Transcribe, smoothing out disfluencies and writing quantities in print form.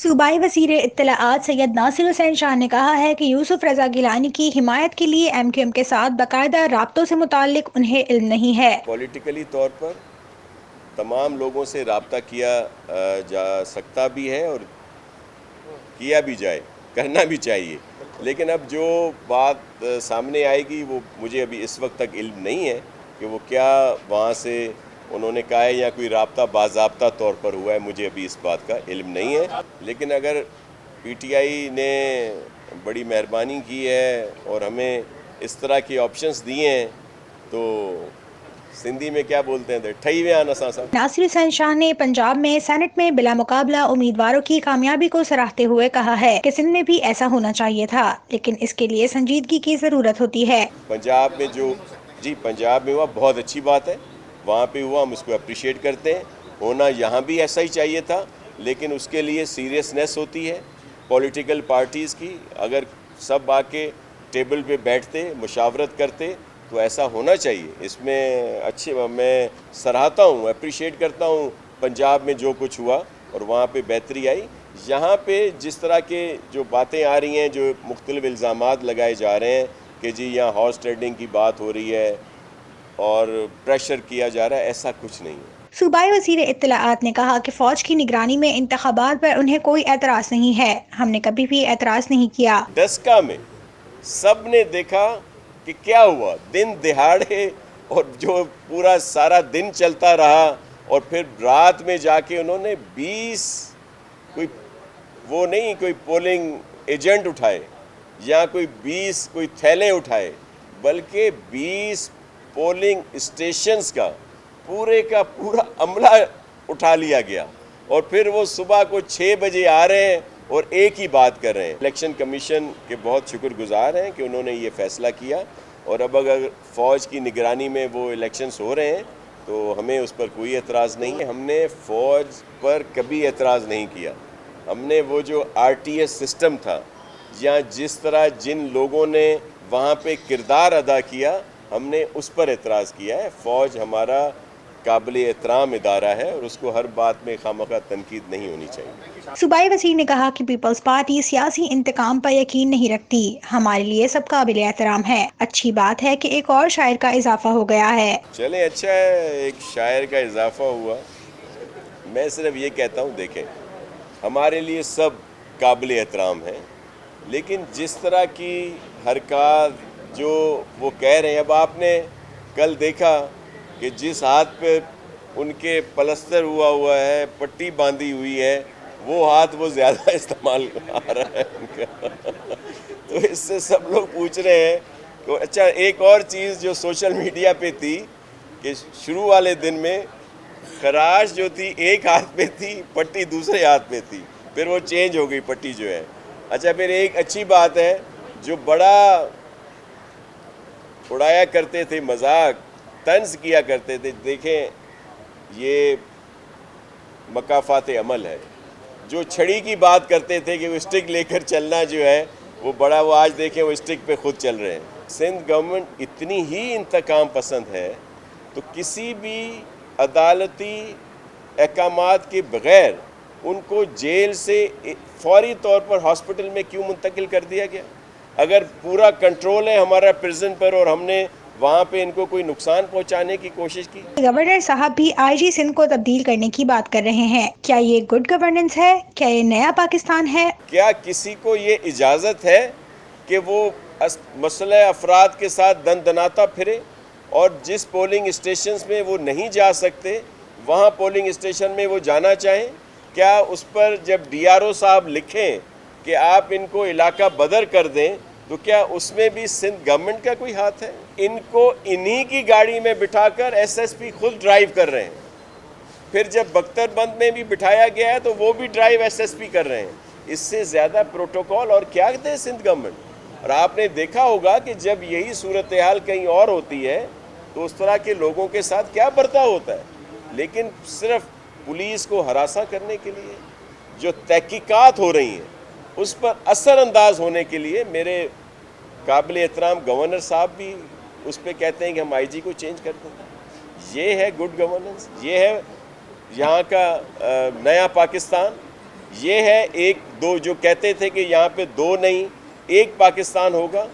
सूबाई वज़ीर इत्तलाआत सैयद नासिर हुसैन शाह ने कहा है कि यूसुफ रज़ा गिलानी की हिमायत के लिए MQM के साथ बाकायदा राब्तों से मुताल्लिक उन्हें इल्म नहीं है। पॉलिटिकली तौर पर तमाम लोगों से रब्ता किया जा सकता भी है और किया भी जाए, करना भी चाहिए, लेकिन अब जो बात सामने आएगी वो मुझे अभी इस वक्त तक इल्म नहीं है कि वो क्या वहाँ से उन्होंने कहा है या कोई राब्ता बाज़ाब्ता तौर पर हुआ है, मुझे अभी इस बात का इल्म नहीं है। लेकिन अगर PTI ने बड़ी मेहरबानी की है और हमें इस तरह के ऑप्शंस दिए हैं तो सिंधी में क्या बोलते हैं ठही विया आहिनि असां सां। नासिर हुसैन शाह ने पंजाब में सेनेट में बिला मुकाबला उम्मीदवारों की कामयाबी को सराहते हुए कहा है कि सिंध में भी ऐसा होना चाहिए था, लेकिन इसके लिए संजीदगी की ज़रूरत होती है। पंजाब में पंजाब में हुआ बहुत अच्छी बात है, वहाँ पे हुआ, हम उसको अप्रिशिएट करते हैं। होना यहाँ भी ऐसा ही चाहिए था, लेकिन उसके लिए सीरियसनेस होती है पॉलिटिकल पार्टीज़ की। अगर सब आके टेबल पे बैठते, मुशावरत करते तो ऐसा होना चाहिए। इसमें मैं सराहता हूँ, अप्रिशिएट करता हूँ पंजाब में जो कुछ हुआ और वहाँ पे बेहतरी आई। यहाँ पे जिस तरह के जो बातें आ रही हैं, जो मुख्तलिफ इल्ज़ामात लगाए जा रहे हैं कि जी यहाँ हॉर्स ट्रेडिंग की बात हो रही है और प्रेशर किया जा रहा है, ऐसा कुछ नहीं है। सूबाई वज़ीर इत्तलाआत ने कहा कि फ़ौज की निगरानी में इंतखाबात पर उन्हें कोई एतराज़ नहीं है। हमने कभी भी एतराज़ नहीं किया। डस्का में सब ने देखा कि क्या हुआ, दिन दिहाड़े और जो पूरा सारा दिन चलता रहा और फिर रात में जाके उन्होंने 20 कोई पोलिंग एजेंट उठाए या कोई 20 कोई थैले उठाए, बल्कि 20 पोलिंग स्टेशंस का पूरा अमला उठा लिया गया और फिर वो सुबह को 6 बजे आ रहे हैं और एक ही बात कर रहे हैं। इलेक्शन कमीशन के बहुत शुक्रगुजार हैं कि उन्होंने ये फ़ैसला किया और अब अगर फ़ौज की निगरानी में वो इलेक्शंस हो रहे हैं तो हमें उस पर कोई एतराज़ नहीं है। हमने फ़ौज पर कभी एतराज़ नहीं किया। हमने वो जो RTS सिस्टम था या जिस तरह जिन लोगों ने वहाँ पे किरदार अदा किया, हमने उस पर एतराज़ किया है। फ़ौज हमारा काबिल एहतराम इदारा है और उसको हर बात में खामखा तनकीद नहीं होनी चाहिए। सूबाई वज़ीर ने कहा कि पीपल्स पार्टी सियासी इंतकाम पर यकीन नहीं रखती। हमारे लिए सब काबिल एहतराम है। अच्छी बात है कि एक और शायर का इजाफा हो गया है। चले, अच्छा है एक शायर का इजाफा हुआ। मैं सिर्फ ये कहता हूँ, देखें हमारे लिए सब काबिल एहतराम है, लेकिन जिस तरह की हरकत जो वो कह रहे हैं, अब आपने कल देखा कि जिस हाथ पे उनके पलस्तर हुआ है, पट्टी बांधी हुई है, वो हाथ वो ज़्यादा इस्तेमाल आ रहा है उनका। तो इससे सब लोग पूछ रहे हैं कि अच्छा, एक और चीज़ जो सोशल मीडिया पे थी कि शुरू वाले दिन में खराश जो थी एक हाथ पे थी, पट्टी दूसरे हाथ पे थी, फिर वो चेंज हो गई पट्टी जो है। अच्छा, फिर एक अच्छी बात है जो बड़ा उड़ाया करते थे, मजाक तंज किया करते थे, देखें ये मकाफात अमल है। जो छड़ी की बात करते थे कि वो स्टिक लेकर चलना जो है वो बड़ा, वो आज देखें वो स्टिक पे खुद चल रहे हैं। सिंध गवर्नमेंट इतनी ही इंतकाम पसंद है तो किसी भी अदालती अहकामात के बग़ैर उनको जेल से फौरी तौर पर हॉस्पिटल में क्यों मुंतकिल कर दिया गया? अगर पूरा कंट्रोल है हमारा प्रिजन पर और हमने वहाँ पे इनको कोई नुकसान पहुँचाने की कोशिश की। गवर्नर साहब भी IG सिंध को तब्दील करने की बात कर रहे हैं। क्या ये गुड गवर्नेंस है? क्या ये नया पाकिस्तान है? क्या किसी को ये इजाज़त है कि वो मसले अफराद के साथ दनाता फिरे और जिस पोलिंग स्टेशंस में वो नहीं जा सकते वहाँ पोलिंग स्टेशन में वो जाना चाहें? क्या उस पर जब DRO साहब लिखें कि आप इनको इलाका बदर कर दें तो क्या उसमें भी सिंध गवर्नमेंट का कोई हाथ है? इनको इन्हीं की गाड़ी में बिठाकर SSP खुद ड्राइव कर रहे हैं। फिर जब बख्तरबंद में भी बिठाया गया है तो वो भी ड्राइव SSP कर रहे हैं। इससे ज़्यादा प्रोटोकॉल और क्या दे सिंध गवर्नमेंट? और आपने देखा होगा कि जब यही सूरत हाल कहीं और होती है तो उस तरह के लोगों के साथ क्या बर्ताव होता है। लेकिन सिर्फ पुलिस को हरासा करने के लिए जो तहकीकात हो रही हैं उस पर असर अंदाज होने के लिए मेरे काबिल एहतराम गवर्नर साहब भी उस पर कहते हैं कि हम IG को चेंज कर दें। ये है गुड गवर्नेंस, ये है यहाँ का नया पाकिस्तान, یہ ہے ایک دو جو کہتے تھے کہ یہاں پہ دو نہیں ایک پاکستان ہوگا.